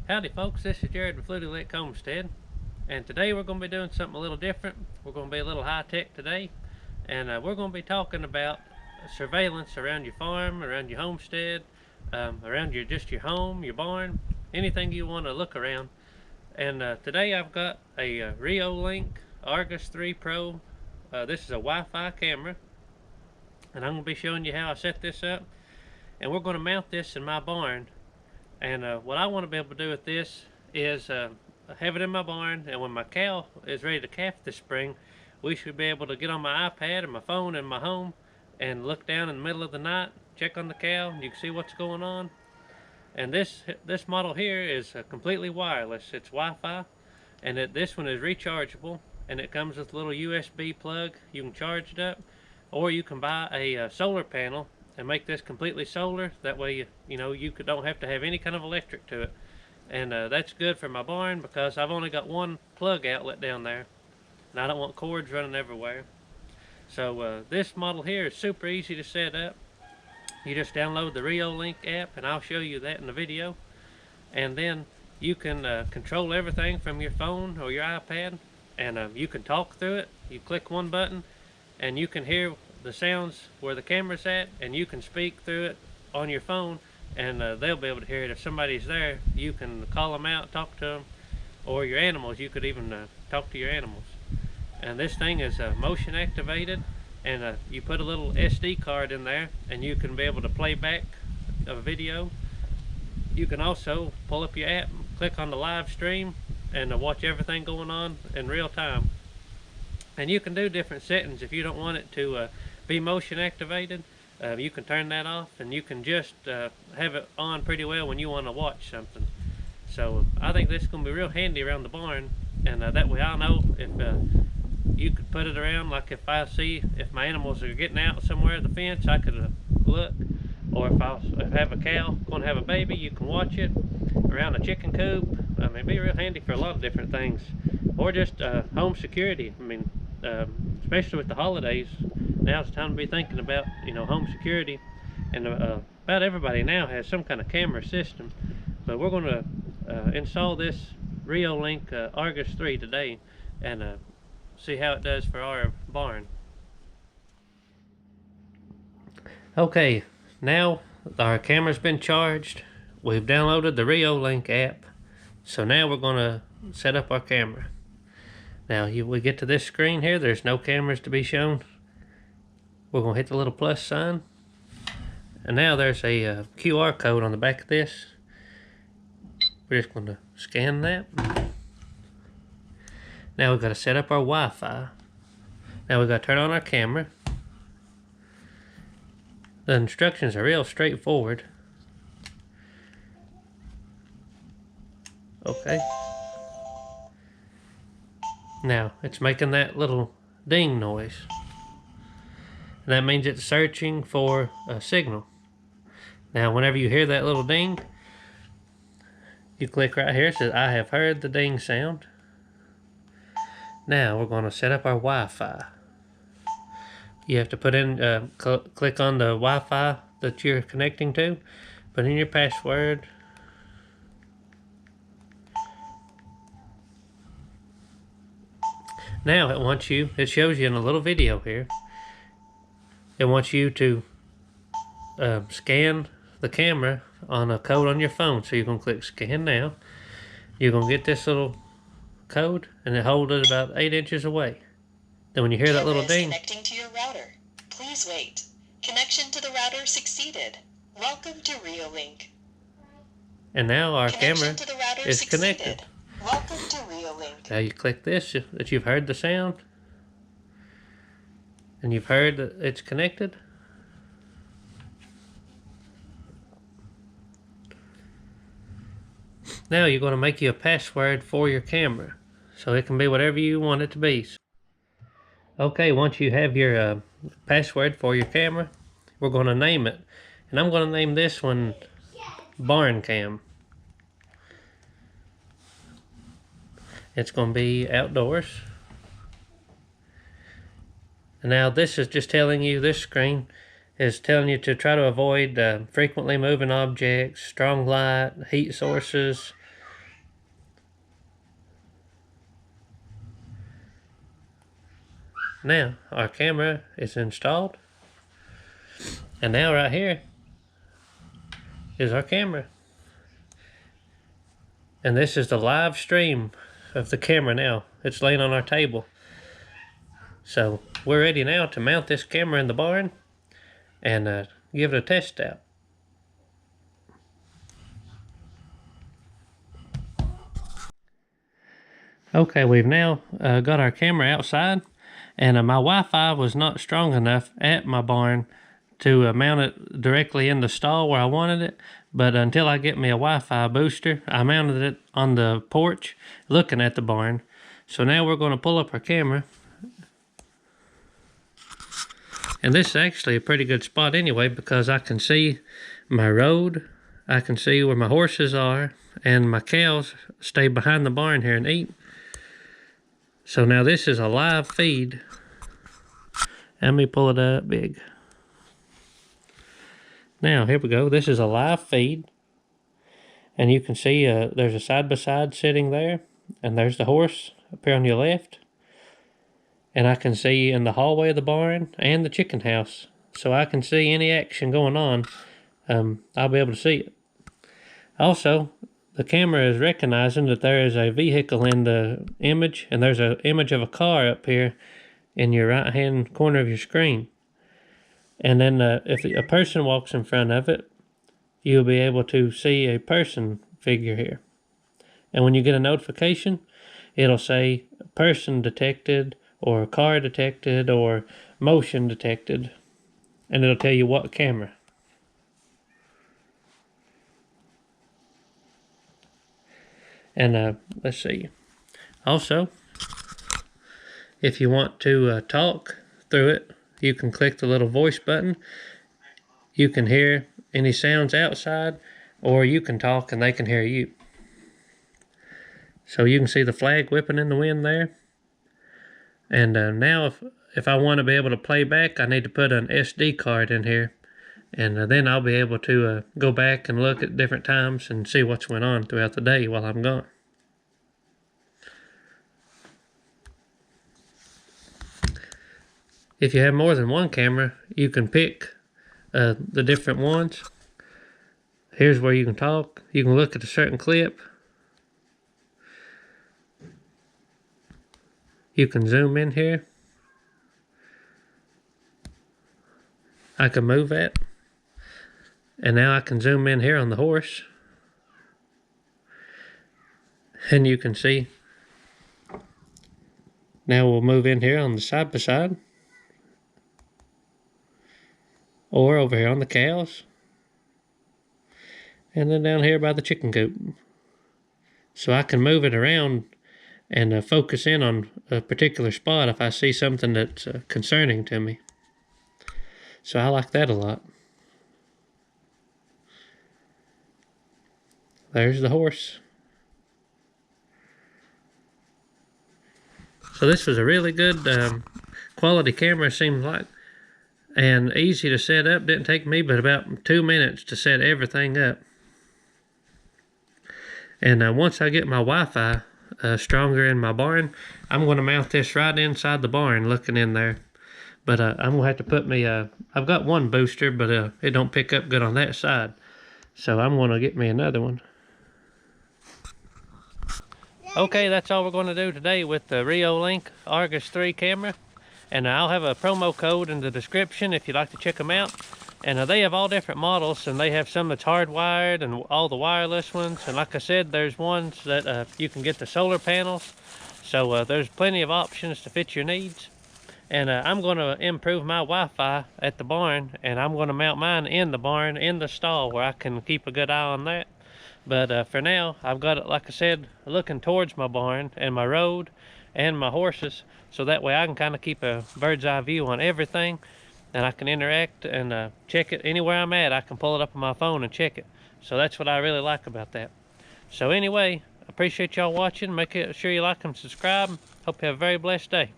Howdy folks, this is Jared with Fluty Homestead, and today we're going to be doing something a little different. We're going to be a little high-tech today, and we're going to be talking about surveillance around your farm, around your homestead, around your home, your barn, anything you want to look around. And today I've got a Reolink Argus 3 Pro. This is a Wi-Fi camera, and I'm going to be showing you how I set this up, and we're going to mount this in my barn. And what I want to be able to do with this is have it in my barn, and when my cow is ready to calf this spring, we should be able to get on my iPad or my phone in my home and look down in the middle of the night, check on the cow, and you can see what's going on. And this model here is completely wireless. It's Wi-Fi, and this one is rechargeable, and it comes with a little USB plug. You can charge it up, or you can buy a solar panel and make this completely solar. That way you don't have to have any kind of electric to it. And that's good for my barn because I've only got one plug outlet down there, and I don't want cords running everywhere. So this model here is super easy to set up. You just download the Reolink app, and I'll show you that in the video. And then you can control everything from your phone or your iPad, and you can talk through it. You click one button and you can hear the sounds where the camera's at, and you can speak through it on your phone, and they'll be able to hear it. If somebody's there, you can call them out, talk to them, or your animals. You could even talk to your animals. And this thing is motion activated, and you put a little SD card in there, and you can be able to play back a video. You can also pull up your app, click on the live stream, and watch everything going on in real time. And you can do different settings. If you don't want it to be motion activated, you can turn that off, and you can just have it on pretty well when you want to watch something. So I think this is going to be real handy around the barn, and that way I'll know if you could put it around. Like if I see if my animals are getting out somewhere at the fence, I could look. Or if I have a cow going to have a baby, you can watch it around a chicken coop. I mean, it'd be real handy for a lot of different things. Or just home security. I mean, especially with the holidays, now it's time to be thinking about home security. And about everybody now has some kind of camera system. But we're going to install this Reolink Argus 3 today, and see how it does for our barn. Okay, now our camera's been charged. We've downloaded the Reolink app, so now we're going to set up our camera. Now we get to this screen here, there's no cameras to be shown. We're going to hit the little plus sign, and now there's a QR code on the back of this. We're just going to scan that. Now we've got to set up our Wi-Fi. Now we've got to turn on our camera. The instructions are real straightforward. Okay. Now it's making that little ding noise. And that means it's searching for a signal. Now whenever you hear that little ding, you click right here. It says, I have heard the ding sound. Now we're going to set up our Wi-Fi. You have to put in, click on the Wi-Fi that you're connecting to, put in your password. Now it shows you in a little video here, it wants you to scan the camera on a code on your phone. So you're going to click scan now. You're going to get this little code, and it holds it about 8 inches away. Then when you hear that little ding, connecting to your router. Please wait. Connection to the router succeeded. Welcome to Reolink. And now our camera is connected. Welcome to Reolink. Now you click this, that you've heard the sound, and you've heard that it's connected. Now you're going to make you a password for your camera, so it can be whatever you want it to be. Okay, once you have your password for your camera, we're going to name it. And I'm going to name this one Barn Cam. It's going to be outdoors. And now this is just telling you, this screen is telling you to try to avoid frequently moving objects, strong light, heat sources, Now our camera is installed, and now right here is our camera, and this is the live stream of the camera. Now it's laying on our table, so we're ready now to mount this camera in the barn and give it a test out. Okay, we've now got our camera outside, and my Wi-Fi was not strong enough at my barn to mount it directly in the stall where I wanted it. But until I get me a Wi-Fi booster, I mounted it on the porch looking at the barn. So now we're going to pull up our camera. And this is actually a pretty good spot anyway, because I can see my road, I can see where my horses are, and my cows stay behind the barn here and eat. So now this is a live feed. Let me pull it up big. Now here we go. This is a live feed, and you can see there's a side-by-side sitting there, and there's the horse up here on your left. And I can see in the hallway of the barn and the chicken house, so I can see any action going on. I'll be able to see it. Also, the camera is recognizing that there is a vehicle in the image, and there's an image of a car up here in your right hand corner of your screen. And then if a person walks in front of it, you'll be able to see a person figure here. And when you get a notification, it'll say person detected, or car detected, or motion detected, and it'll tell you what camera. And let's see. Also, if you want to talk through it, you can click the little voice button. You can hear any sounds outside, or you can talk and they can hear you. So you can see the flag whipping in the wind there. And now if I want to be able to play back, I need to put an SD card in here. And then I'll be able to go back and look at different times and see what's went on throughout the day while I'm gone. If you have more than one camera, you can pick the different ones. Here's where you can talk. You can look at a certain clip. You can zoom in here. I can move it. And now I can zoom in here on the horse. And you can see. Now we'll move in here on the side-by-side. Or over here on the cows. And then down here by the chicken coop. So I can move it around and focus in on a particular spot if I see something that's concerning to me. So I like that a lot. There's the horse. So this was a really good quality camera, seems like, and easy to set up. Didn't take me but about 2 minutes to set everything up. And once I get my Wi-Fi stronger in my barn, I'm going to mount this right inside the barn looking in there. But I'm going to have to put me, I've got one booster, but it don't pick up good on that side. So I'm going to get me another one. Okay, that's all we're going to do today with the Reolink Argus 3 camera. And I'll have a promo code in the description if you'd like to check them out. And they have all different models, and they have some that's hardwired and all the wireless ones. And like I said, there's ones that you can get the solar panels. So there's plenty of options to fit your needs. And I'm going to improve my Wi-Fi at the barn, and I'm going to mount mine in the barn, in the stall, where I can keep a good eye on that. But for now, I've got it, like I said, looking towards my barn and my road and my horses, so that way I can kind of keep a bird's eye view on everything, and I can interact and check it anywhere I'm at. I can pull it up on my phone and check it. So that's what I really like about that. So anyway, appreciate y'all watching. Make sure you like and subscribe. Hope you have a very blessed day.